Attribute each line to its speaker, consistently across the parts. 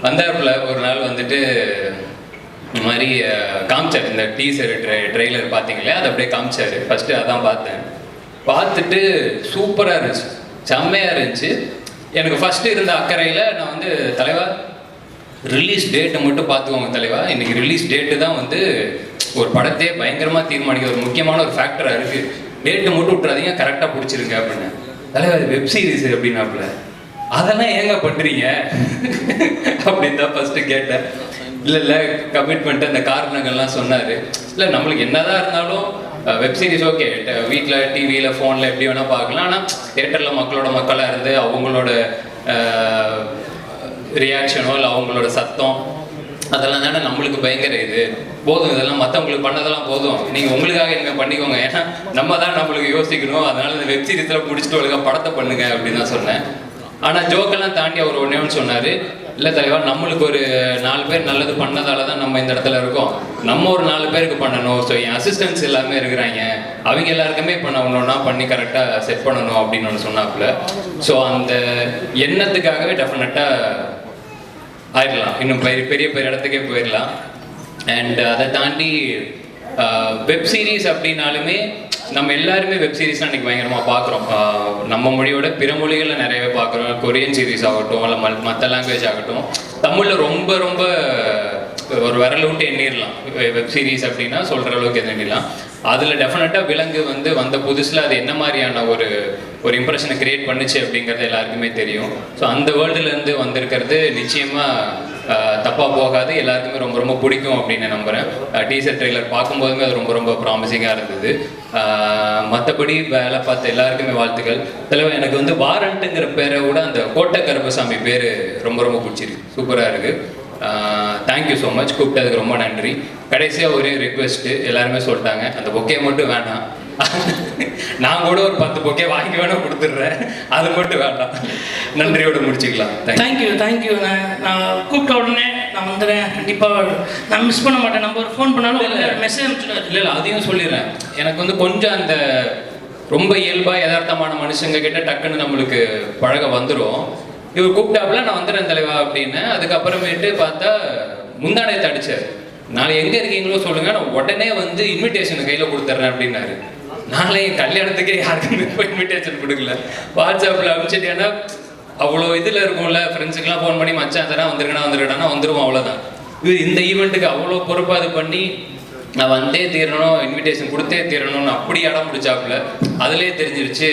Speaker 1: வந்தாப்புல ஒரு நாள் வந்துட்டு இந்த மாதிரி காமிச்சார். இந்த டீசர் ட்ரெய்லர் பார்த்தீங்களே, அதை அப்படியே காமிச்சார். ஃபஸ்ட்டு அதான் பார்த்தேன். பார்த்துட்டு சூப்பராக இருந்துச்சு, செம்மையாக இருந்துச்சு. எனக்கு ஃபஸ்ட்டு இருந்த அக்கறையில் நான் வந்து தலைவா ரிலீஸ் டேட்டை மட்டும் பார்த்துக்கோங்க தலைவா, இன்றைக்கி ரிலீஸ் டேட்டு தான் வந்து ஒரு படத்தையே பயங்கரமாக தீர்மானிக்க ஒரு முக்கியமான ஒரு ஃபேக்டராக இருக்குது. டேட்டை மட்டும் விட்டுறாதீங்க, கரெக்டாக பிடிச்சிருங்க அப்படின்னு. தலைவா அது வெப் சீரிஸ் அப்படின்னாப்புல, அதெல்லாம் ஏங்க பண்ணுறீங்க அப்படின்னு தான் ஃபஸ்ட்டு கேட்டேன். இல்லை கமிட்மெண்ட் அந்த காரணங்கள்லாம் சொன்னார். இல்லை நம்மளுக்கு என்னதான் இருந்தாலும் வெப் சீரிஸ் ஓகே, வீட்டில் டிவியில் ஃபோனில் எப்படி வேணால் பார்க்கலாம். ஆனால் தியேட்டரில் மக்களாக இருந்து அவங்களோட ரியாக்ஷனோ இல்லை அவங்களோட சத்தம் அதெல்லாம் தானே நம்மளுக்கு பயங்கர இது. போதும், இதெல்லாம் மற்றவங்களுக்கு பண்ணதெல்லாம் போதும், நீங்கள் உங்களுக்காக என்ன பண்ணிக்கோங்க, ஏன்னா நம்ம தான் நம்மளுக்கு யோசிக்கணும். அதனால் இந்த வெப் சீரிஸில் பிடிச்சிட்டு ஒழுங்காக படத்தை பண்ணுங்க அப்படின்னு தான் சொன்னேன். ஆனால் ஜோக்கெல்லாம் தாண்டி அவர் ஒன்றே ஒன்று சொன்னார். இல்லை தலைவா, நம்மளுக்கு ஒரு 4 பேர் நல்லது பண்ணதால தான் நம்ம இந்த இடத்துல இருக்கோம், நம்ம ஒரு 4 பேருக்கு பண்ணணும். ஸோ என் அசிஸ்டன்ஸ் எல்லாமே இருக்கிறாங்க, அவங்க எல்லாருக்குமே இப்போ நான் ஒன்றா பண்ணி கரெக்டாக செட் பண்ணணும் அப்படின்னு ஒன்று சொன்னாப்புல. ஸோ அந்த எண்ணத்துக்காகவே டெஃபினட்டாக ஆயிடலாம், இன்னும் பெரிய இடத்துக்கே போயிடலாம். அண்ட் அதை தாண்டி வெப் சீரிஸ் அப்படின்னாலுமே நம்ம எல்லாருமே வெப் சீரிஸ்லாம் இன்றைக்கி பயங்கரமாக பார்க்குறோம். நம்ம மொழியோட பிற மொழிகளில் நிறையவே பார்க்குறோம். கொரியன் சீரிஸ் ஆகட்டும், இல்லை மற்ற லாங்குவேஜ் ஆகட்டும். தமிழில் ரொம்ப ரொம்ப ஒரு விரல் விட்டு எண்ணிடலாம் வெப் சீரிஸ் அப்படின்னா, சொல்கிற அளவுக்கு எண்ணிடலாம். அதில் டெஃபினட்டாக விலங்கு வந்து வந்த புதுசில் அது என்ன மாதிரியான ஒரு இம்ப்ரெஷனை க்ரியேட் பண்ணுச்சு அப்படிங்கிறது எல்லாருக்குமே தெரியும். ஸோ அந்த வேர்ல்டுலேருந்து வந்திருக்கிறது நிச்சயமாக தப்பாக போகாது, எல்லாருக்குமே ரொம்ப ரொம்ப பிடிக்கும் அப்படின்னு நம்புகிறேன். டீசர் ட்ரெய்லர் பார்க்கும்போதுமே அது ரொம்ப ரொம்ப ப்ராமிசிங்காக இருந்தது. மற்றபடி வேலை பார்த்த எல்லாருக்குமே வாழ்த்துக்கள். தலைவர் எனக்கு வந்து வாரண்ட்டுங்கிற பேரை விட அந்த கோட்டை கருப்பசாமி பேர் ரொம்ப ரொம்ப பிடிச்சிருக்கு, சூப்பராக இருக்குது. தேங்க்யூ ஸோ மச், கூப்பிட்டதுக்கு ரொம்ப நன்றி. கடைசியாக ஒரே ரிக்வெஸ்ட்டு, எல்லாருமே சொல்லிட்டாங்க அந்த பொக்கே மட்டும் வேண்டாம், நான் கூட ஒரு 10 பொக்கே வாங்கி வேணா கொடுத்துட்றேன், அது மட்டும் வேண்டாம். நன்றியோடு முடிச்சுக்கலாம்.
Speaker 2: தேங்க்யூ. நான் கூப்பிட்ட உடனே நான் வந்துடுறேன், கண்டிப்பாக நான் மிஸ் பண்ண மாட்டேன். நம்ம ஒரு ஃபோன் பண்ணாலும் இல்லை மெசேஜ் அனுப்பிச்சுடுவேன்.
Speaker 1: இல்லை அதையும் சொல்லிடுறேன். எனக்கு வந்து கொஞ்சம் அந்த ரொம்ப இயல்பாக யதார்த்தமான மனுஷங்க கிட்ட டக்குன்னு நம்மளுக்கு பழக வந்துடும். இவர் கூப்பிட்டாப்புல நான் வந்துடுறேன் தலைவா அப்படின்னு. அதுக்கப்புறமேட்டு பார்த்தா முந்தானத்தை அடிச்சார். நாளை எங்கே இருக்கீங்களோ சொல்லுங்கள், நான் உடனே வந்து இன்விடேஷன் கையில் கொடுத்துட்றேன் அப்படின்னாரு. நாளை என் கல்யாணத்துக்கே யாருக்குமே இப்போ இன்விடேஷன் கொடுக்கல, வாட்ஸ்அப்பில் அனுப்பிச்சிட்டேன்னா அவ்வளோ இதில் இருக்கும்ல, ஃப்ரெண்ட்ஸுக்கெலாம் ஃபோன் பண்ணி மச்சான் தரேன் வந்துருக்கேன்னா வந்துடுவோம், அவ்வளோதான். இது இந்த ஈவெண்ட்டுக்கு அவ்வளோ பொறுப்பாக இது பண்ணி நான் வந்தே தீரணும், இன்விடேஷன் கொடுத்தே தீரணும்னு அப்படி இடம் முடிச்சாப்புல. அதுலேயே தெரிஞ்சிருச்சு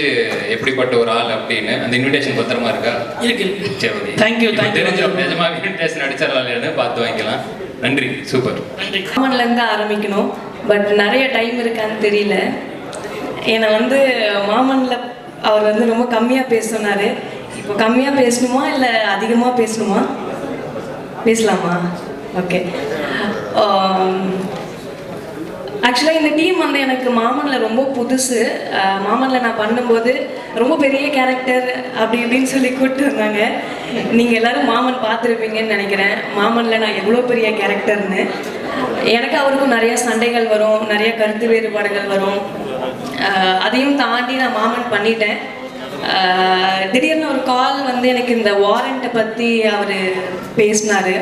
Speaker 1: எப்படிப்பட்ட ஒரு ஆள் அப்படின்னு. அந்த இன்விடேஷன் பத்திரமா இருக்கா?
Speaker 2: இருக்கு.
Speaker 1: சரி,
Speaker 2: தேங்க்யூ.
Speaker 1: தெரிஞ்சிடும் நிஜமாக இன்விடேஷன் அடிச்சிடலாம்னு பார்த்து வாங்கிக்கலாம். நன்றி, சூப்பர்.
Speaker 2: நன்றி.
Speaker 3: மாமன்லேருந்து ஆரம்பிக்கணும், பட் நிறைய டைம் இருக்கான்னு தெரியல. என்னை வந்து மாமனில் அவர் வந்து ரொம்ப கம்மியாக பேச சொன்னார். இப்போ கம்மியாக பேசணுமா இல்லை அதிகமாக பேசணுமா? பேசலாமா? ஓகே. ஆக்சுவலாக இந்த டீம் வந்து எனக்கு மாமனில் ரொம்ப புதுசு. மாமனில் நான் பண்ணும்போது ரொம்ப பெரிய கேரக்டர் அப்படி இப்படின்னு சொல்லி கூப்பிட்டு வந்தாங்க. நீங்கள் எல்லோரும் மாமன் பார்த்துருப்பீங்கன்னு நினைக்கிறேன். மாமனில் நான் எவ்வளோ பெரிய கேரக்டர்னு. எனக்கு அவருக்கும் நிறைய சண்டைகள் வரும், நிறைய கருத்து வேறுபாடுகள் வரும். அதையும் தாண்டி நான் மாமன் பண்ணிட்டேன். திடீர்னு ஒரு கால் வந்து எனக்கு இந்த வாரண்ட்டை பற்றி அவர் பேசினார்.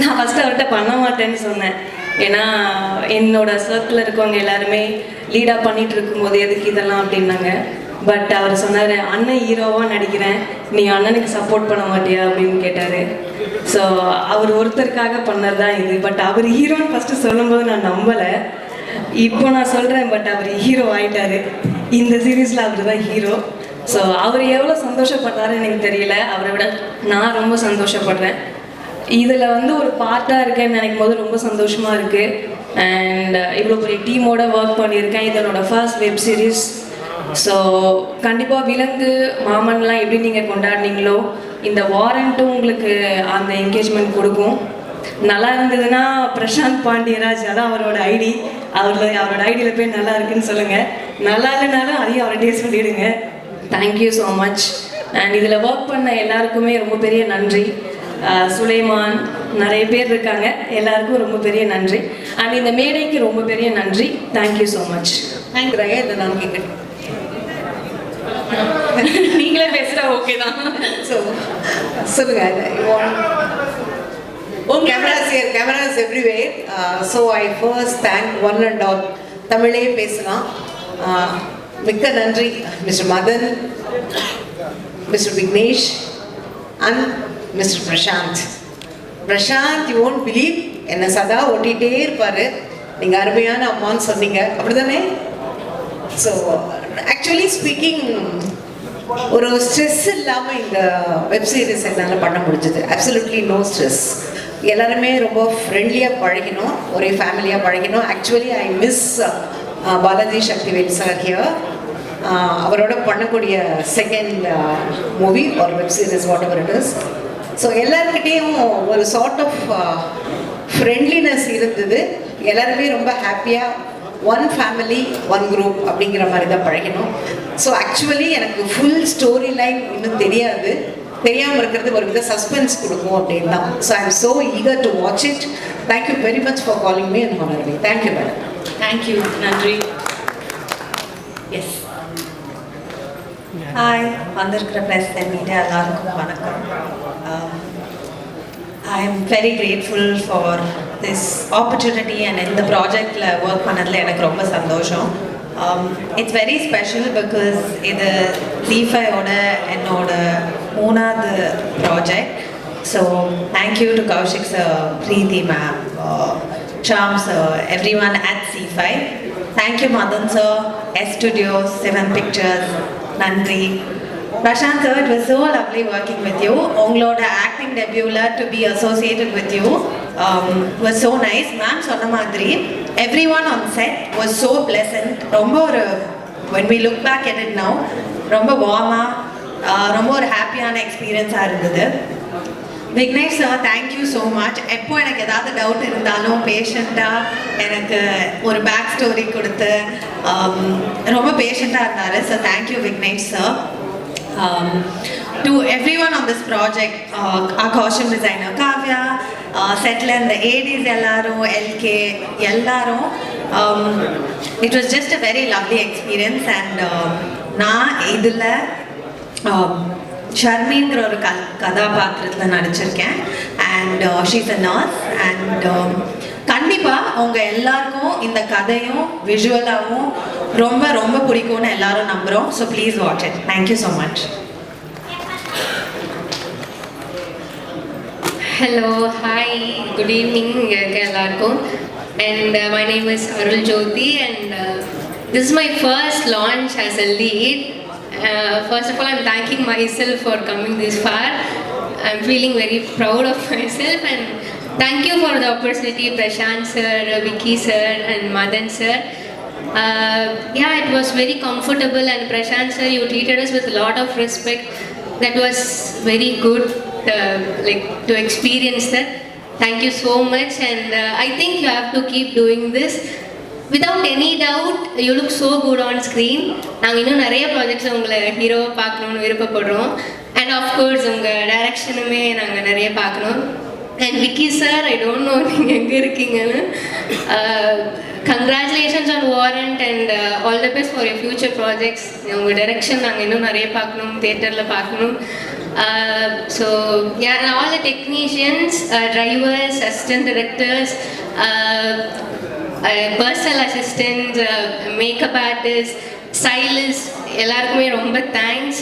Speaker 3: நான் ஃபஸ்ட்டு அவர்கிட்ட பண்ண மாட்டேன்னு சொன்னேன். ஏன்னா என்னோட சர்க்கிளில் இருக்கவங்க எல்லாருமே லீடாக பண்ணிகிட்டு இருக்கும்போது எதுக்கு இதெல்லாம் அப்படின்னாங்க. பட் அவர் சொன்னார், அண்ணன் ஹீரோவாக நடிக்கிறேன், நீ அண்ணனுக்கு சப்போர்ட் பண்ண மாட்டியா அப்படின்னு கேட்டார். ஸோ அவர் ஒருத்தருக்காக பண்ணது தான் இது. பட் அவர் ஹீரோன்னு ஃபஸ்ட்டு சொல்லும்போது நான் நம்பலை. இப்போ நான் சொல்கிறேன், பட் அவர் ஹீரோ ஆகிட்டார். இந்த சீரீஸில் அவர் தான் ஹீரோ. ஸோ அவர் எவ்வளோ சந்தோஷப்படுறாருன்னு எனக்கு தெரியல, அவரை விட நான் ரொம்ப சந்தோஷப்படுறேன். இதில் வந்து ஒரு பார்ட்டாக இருக்கேன்னு நினைக்கும் போது ரொம்ப சந்தோஷமாக இருக்குது. அண்ட் இவ்வளோ பெரிய டீமோட ஒர்க் பண்ணியிருக்கேன். இது என்னோடய ஃபர்ஸ்ட் வெப் சீரிஸ். ஸோ கண்டிப்பாக விலங்கு மாமன்லாம் எப்படி நீங்கள் கொண்டாடினீங்களோ இந்த வாரண்ட்டும் உங்களுக்கு அந்த என்கேஜ்மெண்ட் கொடுக்கும். நல்லா இருந்ததுன்னா பிரசாந்த் பாண்டியராஜ், அதான் அவரோட ஐடி, அவரோட ஐடியில் போய் நல்லா இருக்குன்னு சொல்லுங்கள். நல்லா இல்லைனாலும் அதையும் அவர்கிட்டே சொல்லிவிடுங்க. Thank you so much. அண்ட் இதில் ஒர்க் பண்ண எல்லாருக்குமே ரொம்ப பெரிய நன்றி. சுலைமான், நிறைய பேர் இருக்காங்க, எல்லாருக்கும் ரொம்ப பெரிய நன்றி. அண்ட் இந்த மேடைக்கு ரொம்ப பெரிய நன்றி. Thank you so much.
Speaker 4: தேங்க்யூ. இதை நான் கேட்குறேன்.
Speaker 3: நீங்களே பேசுகிறா ஓகே தான்.
Speaker 4: ஸோ சொல்லுங்க. Cameras everywhere. So I first thank one and all. தமிழே பேசலாம். மிக்க நன்றி mister Madan, mister Vignesh and mister Prashanth. Prashanth, you won't believe, என்னை சதா ஓட்டிகிட்டே இருப்பார். நீங்கள் அருமையான அம்மான்னு சொன்னீங்க, அப்படி தானே? ஸோ ஆக்சுவலி ஸ்பீக்கிங், ஒரு ஸ்ட்ரெஸ் இல்லாமல் இந்த வெப் சீரிஸ் என்னால் பண்ண முடிஞ்சது. Absolutely no stress. எல்லாருமே ரொம்ப ஃப்ரெண்ட்லியாக பழகினோம், ஒரே ஃபேமிலியாக பழகினோம். Actually I miss Balaji Sakthivel sir here. அவரோட பண்ணக்கூடிய செகண்ட் மூவி ஒரு web series whatever it is. So எல்லாருக்கிட்டேயும் ஒரு சார்ட் ஆஃப் ஃப்ரெண்ட்லினஸ் இருந்தது. எல்லாருமே ரொம்ப ஹாப்பியாக ஒன் ஃபேமிலி ஒன் குரூப் அப்படிங்கிற மாதிரி தான் பழகினோம். ஸோ ஆக்சுவலி எனக்கு ஃபுல் ஸ்டோரி லைன் இன்னும் தெரியாது. தெரியாமல் இருக்கிறது ஒரு வித சஸ்பென்ஸ் கொடுக்கும் அப்படின்னு தான். So I am so eager to watch it. Thank you very much for calling me and honour me. Thank you madam.
Speaker 3: Thank you, நன்றி.
Speaker 4: எஸ்.
Speaker 5: ஹாய், வந்திருக்கிற ப்ரெஸ் அண்ட் மீடியா எல்லாருக்கும் வணக்கம். I am very grateful for this opportunity and இந்த ப்ராஜெக்டில் work பண்ணதில் எனக்கு ரொம்ப சந்தோஷம். இட்ஸ் வெரி ஸ்பெஷல் பிகாஸ் இது ஜீஃபையோட என்னோட 3வது project. So thank you to Kaushik sir, Preethi ma'am, Shyam sir, everyone at C5. Thank you Madan sir, S Studios, 7 Pictures. நன்றி. Prashant sir, it was so lovely working with you. உங்களோட ஆக்டிங் டெபியூல to be associated with you was so nice. Ma'am சொன்ன மாதிரி everyone on set was so pleasant. ரொம்ப ஒரு when we look back at it now, ரொம்ப வார்மாக ரொம்ப ஒரு ஹாப்பியான எக்ஸ்பீரியன்ஸாக இருந்தது. Vignesh sir, thank you so much. எப்போ எனக்கு ஏதாவது டவுட் இருந்தாலும் பேஷண்ட்டாக எனக்கு ஒரு பேக் ஸ்டோரி கொடுத்து ரொம்ப பேஷண்ட்டாக இருந்தார். So thank you Vignesh sir. To everyone on this project, our costume designer Kavya, setler and the ADs எல்லாரும், LK எல்லாரும், it was just a very lovely experience. And நான் இதில் ஷர்மிங்கிற ஒரு கதாபாத்திரத்தில் நடிச்சிருக்கேன். And she's a nurse. And கண்டிப்பாக அவங்க எல்லாருக்கும் இந்த கதையும் விஷுவலாகவும் ரொம்ப ரொம்ப பிடிக்கும்னு எல்லாரும் நம்புகிறோம். So please watch it. Thank you so much.
Speaker 6: Hello, hi, good evening எல்லாருக்கும். And my name is Arul Jyoti, and this is my first launch as a lead. First of all, I'm thanking myself for coming this far. I'm feeling very proud of myself, and thank you for the opportunity, Prashant sir, Vicky sir, and Madan sir. Yeah, it was very comfortable, and Prashant sir, you treated us with a lot of respect. That was very good, like to experience that. Thank you so much, and I think you have to keep doing this. Without any doubt, you look so good on screen. நாங்கள் இன்னும் நிறைய projects உங்களை ஹீரோவை பார்க்கணுன்னு விருப்பப்படுறோம். And of course உங்கள் டைரக்ஷனுமே நாங்கள் நிறைய பார்க்கணும். And Vicky sir, I don't know நீங்கள் எங்கே இருக்கீங்கன்னு. Congratulations on Warrant, and all the best for your future projects. உங்கள் டைரக்ஷன் நாங்கள் இன்னும் நிறைய பார்க்கணும், தியேட்டரில் பார்க்கணும். So yeah, and all the technicians, drivers, assistant directors, personal assistants, makeup artists, stylists, எல்லாருக்குமே ரொம்ப தேங்க்ஸ்.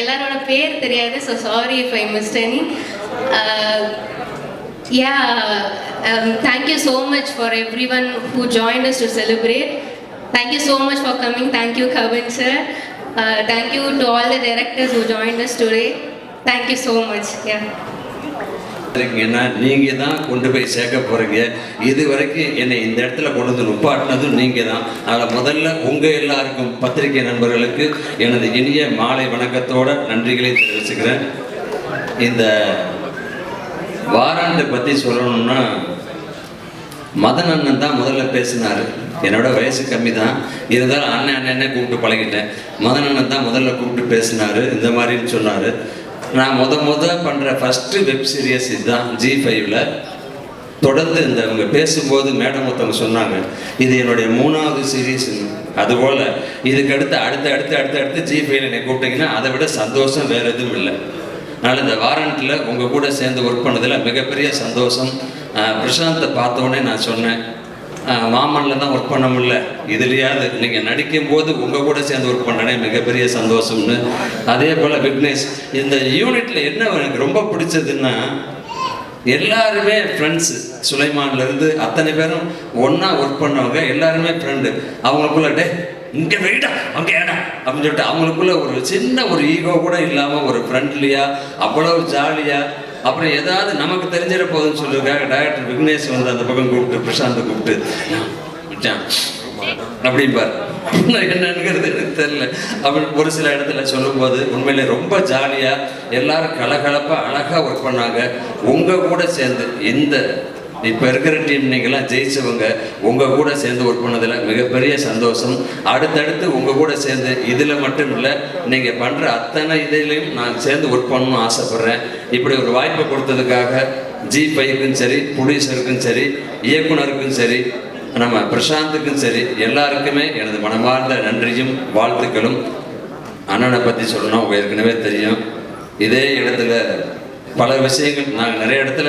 Speaker 6: எல்லாரோட பேர் தெரியாது, so sorry if I missed any. Yeah, thank you so much for everyone who joined us to celebrate. Thank you so much for coming. Thank you, Kavan sir. Thank you to all the directors who joined us today. Thank you so much. Yeah.
Speaker 7: இருக்கீங்கன்னா நீங்கள் தான் கொண்டு போய் சேர்க்க போகிறீங்க. இது வரைக்கும் என்னை இந்த இடத்துல கொண்டு வந்து நுப்பாட்டினதும் நீங்கள் தான். அதில் முதல்ல உங்கள் எல்லாருக்கும் பத்திரிகை நண்பர்களுக்கு எனது இனிய மாலை வணக்கத்தோட நன்றிகளை தெரிவிச்சுக்கிறேன். இந்த வாராண்டை பற்றி சொல்லணும்னா மதன் அண்ணன் தான் முதல்ல பேசினார். என்னோட வயசு கம்மி தான், இருந்தாலும் அண்ணன் கூப்பிட்டு பழகிட்டேன். மதன் அண்ணன் தான் முதல்ல கூப்பிட்டு பேசினார், இந்த மாதிரின்னு சொன்னார். நான் பண்ணுற ஃபஸ்ட்டு வெப் சீரியஸ் இதுதான், G5ல். தொடர்ந்து இந்த அவங்க பேசும்போது மேடம் ஒருத்தவங்க சொன்னாங்க, இது என்னுடைய 3வது சீரீஸ் அதுபோல் இதுக்கு அடுத்து ஜி5 என்னை கூப்பிட்டீங்கன்னா அதை விட சந்தோஷம் வேறு எதுவும் இல்லை. அதனால் இந்த வாரண்ட்டில் உங்கள் கூட சேர்ந்து ஒர்க் பண்ணதில் மிகப்பெரிய சந்தோஷம். பிரசாந்தை பார்த்தோன்னே நான் சொன்னேன், மாமனில் தான் ஒர்க் பண்ண முடியல, இதுலையாவது நீங்கள் நடிக்கும்போது உங்கள் கூட சேர்ந்து ஒர்க் பண்ணனே மிகப்பெரிய சந்தோஷம்னு. அதே போல் விக்னேஷ், இந்த யூனிட்டில் என்ன எனக்கு ரொம்ப பிடிச்சதுன்னா எல்லாருமே ஃப்ரெண்ட்ஸு. சுலைமான்லேருந்து அத்தனை பேரும் ஒன்றா ஒர்க் பண்ணவங்க, எல்லாருமே ஃப்ரெண்டு. அவங்களுக்குள்ள டே இங்கே வெயிட்டா அங்கே ஏடா அப்படின்னு சொல்லிட்டு அவங்களுக்குள்ள ஒரு சின்ன ஒரு ஈகோ கூட இல்லாமல் ஒரு ஃப்ரெண்ட்லியாக அவ்வளவு ஜாலியாக. அப்புறம் ஏதாவது நமக்கு தெரிஞ்சிட போகுதுன்னு சொல்லியிருக்காங்க. டைரக்டர் விக்னேஷ் வந்து அந்த பக்கம் கூப்பிட்டு பிரசாந்தை கூப்பிட்டு மச்சான் அப்படிம்பார். என்னங்கிறது எனக்கு தெரியல. அப்படி ஒரு சில இடத்துல சொல்லும்போது உண்மையிலே ரொம்ப ஜாலியாக எல்லாரும் கலகலப்பாக அழகாக ஒர்க் பண்ணாங்க. உங்கள் கூட சேர்ந்து இந்த இப்போ இருக்கிற டீம் நீங்கள்லாம் ஜெயிச்சவங்க உங்கள் கூட சேர்ந்து ஒர்க் பண்ணதில் மிகப்பெரிய சந்தோஷம். அடுத்தடுத்து உங்கள் கூட சேர்ந்து இதில் மட்டும் இல்லை, நீங்கள் பண்ணுற அத்தனை இதிலையும் நான் சேர்ந்து ஒர்க் பண்ணணும்னு ஆசைப்பட்றேன். இப்படி ஒரு வாய்ப்பை கொடுத்ததுக்காக ஜி5க்கும் சரி, ப்ரொடியூசருக்கும் சரி, இயக்குனருக்கும் சரி, நம்ம பிரசாந்துக்கும் சரி, எல்லாருக்குமே எனது மனமார்ந்த நன்றியும் வாழ்த்துக்களும். அண்ணனை பற்றி சொல்லணும், உங்கள் ஏற்கனவே தெரியும். இதே இடத்துல பல விஷயங்கள் நாங்கள் நிறைய இடத்துல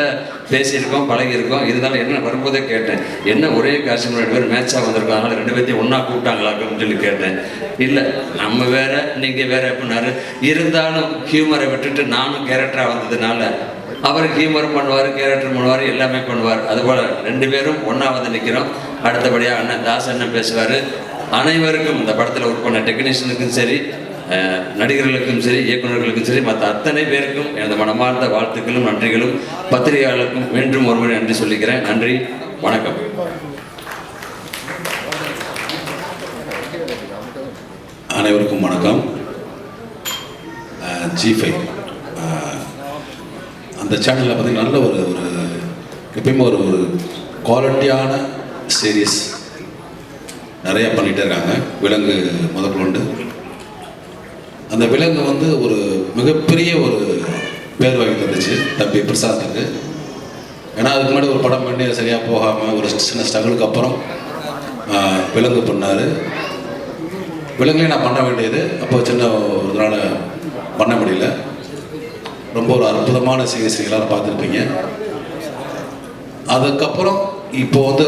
Speaker 7: பேசியிருக்கோம், பழகியிருக்கோம். இருந்தாலும் என்ன வரும்போதே கேட்டேன், என்ன ஒரே காஸ்டியூம் 2 பேர் மேட்சாக வந்திருக்கோம், அதனால் 2 பேர்த்தையும் ஒன்றா கூப்பிட்டாங்களாக்குன்னு சொல்லி கேட்டேன். இல்லை நம்ம வேற நீங்கள் வேற அப்படின்னாரு. இருந்தாலும் ஹியூமரை விட்டுட்டு நானும் கேரக்டராக வந்ததுனால அவர் ஹியூமரும் பண்ணுவார், கேரக்டர் பண்ணுவார், எல்லாமே பண்ணுவார். அதுபோல் 2 பேரும் ஒன்றா வந்து நிற்கிறோம். அடுத்தபடியாக அண்ணன் தாஸ் அண்ணன் பேசுவார். அனைவருக்கும் இந்த படத்தில் ஒர்க் பண்ண டெக்னீஷியனுக்கும் சரி, நடிகர்களுக்கும் சரி, இயக்குநர்களுக்கும் சரி, மற்ற அத்தனை பேருக்கும் எனது மனமார்ந்த வாழ்த்துக்களும் நன்றிகளும். பத்திரிகையாளருக்கும் மீண்டும் ஒருமுறை நன்றி சொல்லிக்கிறேன். நன்றி, வணக்கம்.
Speaker 8: அனைவருக்கும் வணக்கம். ஜி5 அந்த சேனலில் பார்த்தீங்கன்னா நல்ல ஒரு எப்பயுமே ஒரு குவாலிட்டியான சீரீஸ் நிறையா பண்ணிகிட்டே இருக்காங்க. விலங்கு முதற்கொண்டு அந்த விலங்கு வந்து ஒரு மிகப்பெரிய ஒரு பேர் வாங்கி தந்துச்சு தம்பி பிரசாத்துக்கு. ஏன்னா அதுக்கு முன்னாடி ஒரு படம் பண்ணி சரியாக போகாமல் ஒரு சின்ன ஸ்ட்ரகிளுக்கு அப்புறம் விலங்கு பண்ணார். விலங்குலேயும் நான் பண்ண வேண்டியது அப்போ சின்ன ஒரு நாள் பண்ண முடியல. ரொம்ப ஒரு அற்புதமான சீரீஸ் எல்லாரும் பார்த்துருப்பீங்க. அதுக்கப்புறம் இப்போ வந்து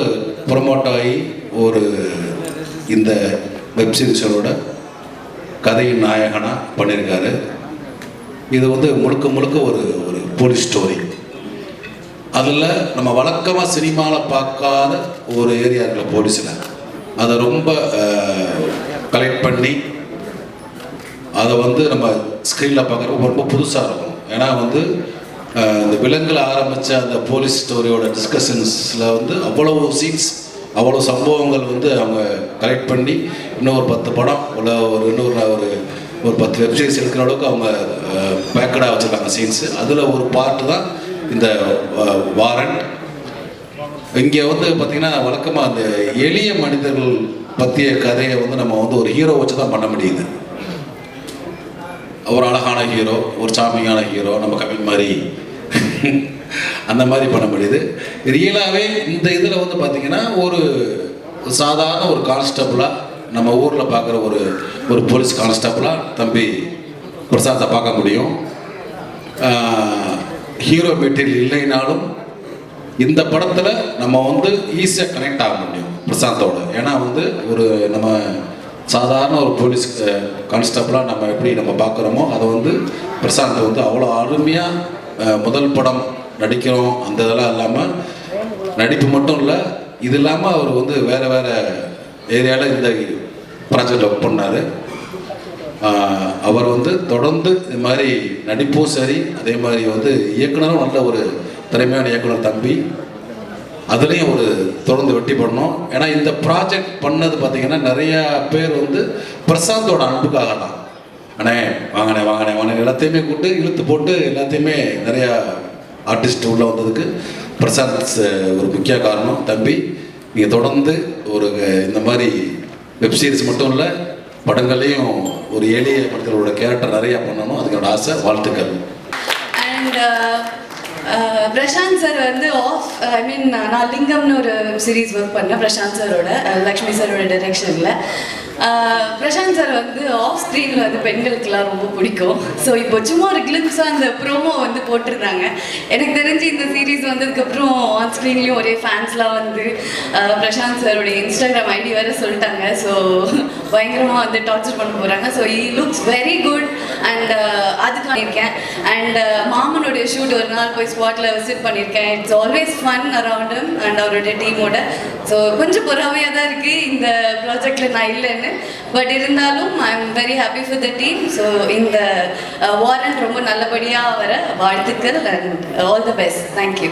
Speaker 8: ப்ரொமோட் ஆகி ஒரு இந்த வெப் சீரிஸோட கதையின் நாயகனாக பண்ணியிருக்காரு. இது வந்து முழுக்க ஒரு போலீஸ் ஸ்டோரி. அதில் நம்ம வழக்கமாக சினிமாவில் பார்க்காத ஒரு ஏரியா இருக்கிற போலீஸில் அதை ரொம்ப கலெக்ட் பண்ணி அதை வந்து நம்ம ஸ்க்ரீனில் பார்க்குறப்ப ரொம்ப புதுசாக இருக்கும். ஏன்னா வந்து இந்த விலங்கில் ஆரம்பித்த அந்த போலீஸ் ஸ்டோரியோட டிஸ்கஷன்ஸில் வந்து அவ்வளோ சீன்ஸ், அவ்வளோ சம்பவங்கள் வந்து அவங்க கலெக்ட் பண்ணி இன்னும் ஒரு 10 படம் இல்லை ஒரு 10 வெப்சீரிஸ் எடுக்கிற அளவுக்கு அவங்க பேக்கடாக வச்சுருக்காங்க சீன்ஸு. அதில் ஒரு பார்ட்டு தான் இந்த வாரண்ட். இங்கே வந்து பார்த்திங்கன்னா வழக்கமாக அந்த எளிய மனிதர்கள் பற்றிய கதையை வந்து நம்ம வந்து ஒரு ஹீரோ வச்சு தான் பண்ண முடியுது. ஒரு அழகான ஹீரோ, ஒரு சாமியான ஹீரோ, நம்ம கவின் மாதிரி அந்த மாதிரி பண்ண முடியுது. ரியலாகவே இந்த இதில் வந்து பார்த்திங்கன்னா ஒரு சாதாரண ஒரு கான்ஸ்டபிளாக நம்ம ஊரில் பார்க்குற ஒரு போலீஸ் கான்ஸ்டபிளாக தம்பி பிரசாத்தை பார்க்க முடியும். ஹீரோ மெட்டீரியல் இல்லைனாலும் இந்த படத்தில் நம்ம வந்து ஈஸியாக கனெக்ட் ஆக முடியும் பிரசாந்தோட. ஏன்னா வந்து ஒரு நம்ம சாதாரண ஒரு போலீஸ் கான்ஸ்டபிளாக நம்ம எப்படி நம்ம பார்க்குறோமோ அதை வந்து பிரசாந்த் வந்து அவ்வளோ அருமையாக முதல் படம் நடிக்கிறோம் அந்த இதெல்லாம் இல்லாமல் நடிப்பு மட்டும் இல்லை, இது இல்லாமல் அவர் வந்து வேறு ஏரியாவில் இந்த ப்ராஜெக்டில் ஒர்க் பண்ணார். அவர் வந்து தொடர்ந்து இது மாதிரி நடிப்பும் சரி, அதே மாதிரி வந்து இயக்குனரும் நல்ல ஒரு திறமையான இயக்குனர் தம்பி, அதுலேயும் ஒரு தொடர்ந்து வெற்றி பண்ணோம். ஏன்னா இந்த ப்ராஜெக்ட் பண்ணது பார்த்திங்கன்னா நிறையா பேர் வந்து பிரசாந்தோட அன்புக்காக தான். அண்ணே வாங்கினே எல்லாத்தையுமே கூப்பிட்டு இழுத்து போட்டு எல்லாத்தையுமே நிறையா ஆர்டிஸ்ட் உள்ளே வந்ததுக்கு பிரசாந்த் ஒரு முக்கிய காரணம். தம்பி நீங்கள் தொடர்ந்து ஒரு இந்த மாதிரி வெப்சீரிஸ் மட்டும் இல்லை, படங்கள்லேயும் ஒரு எளிய மனிதர்களோட கேரக்டர் நிறையா பண்ணணும், அதுக்கு என்னோட ஆசை. வாழ்த்துக்கள்.
Speaker 9: அண்ட்
Speaker 3: பிரசாந்த் சார் வந்து நான் லிங்கம்னு ஒரு சீரீஸ் ஒர்க் பண்ணேன் பிரசாந்த் சாரோட, லக்ஷ்மி சாரோட டைரக்ஷனில். பிரசாந்த் சார் வந்து ஆஃப் ஸ்க்ரீனில் வந்து பெண்களுக்கெல்லாம் ரொம்ப பிடிக்கும். ஸோ இப்போ சும்மா ஒரு கிளிப்ஸாக அந்த ப்ரோமோ வந்து போட்டிருந்தாங்க. எனக்கு தெரிஞ்சு இந்த சீரீஸ் வந்ததுக்கப்புறம் ஆன் ஸ்க்ரீன்லேயும் ஒரே ஃபேன்ஸ்லாம் வந்து பிரசாந்த் சாரோடைய இன்ஸ்டாகிராம் ஐடி வேறு சொல்லிட்டாங்க. ஸோ பயங்கரமாக வந்து டார்ச்சர் பண்ண போகிறாங்க. So he looks very good and அதுக்காக இருக்கேன். அண்ட் மாமனுடைய ஷூட் ஒரு நாள் போய் ஸ்பாட்டில் விசிட் பண்ணியிருக்கேன். It's always fun around him and அவருடைய டீமோட. ஸோ கொஞ்சம் பொறாமையாக தான் இருக்குது இந்த ப்ராஜெக்டில் நான் இல்லைன்னு. பட் இருந்தாலும் ஐ am very happy for the team. So இந்த வாரண்ட் ரொம்ப நல்லபடியாக வர வாழ்த்துக்கள் and all the best. Thank you.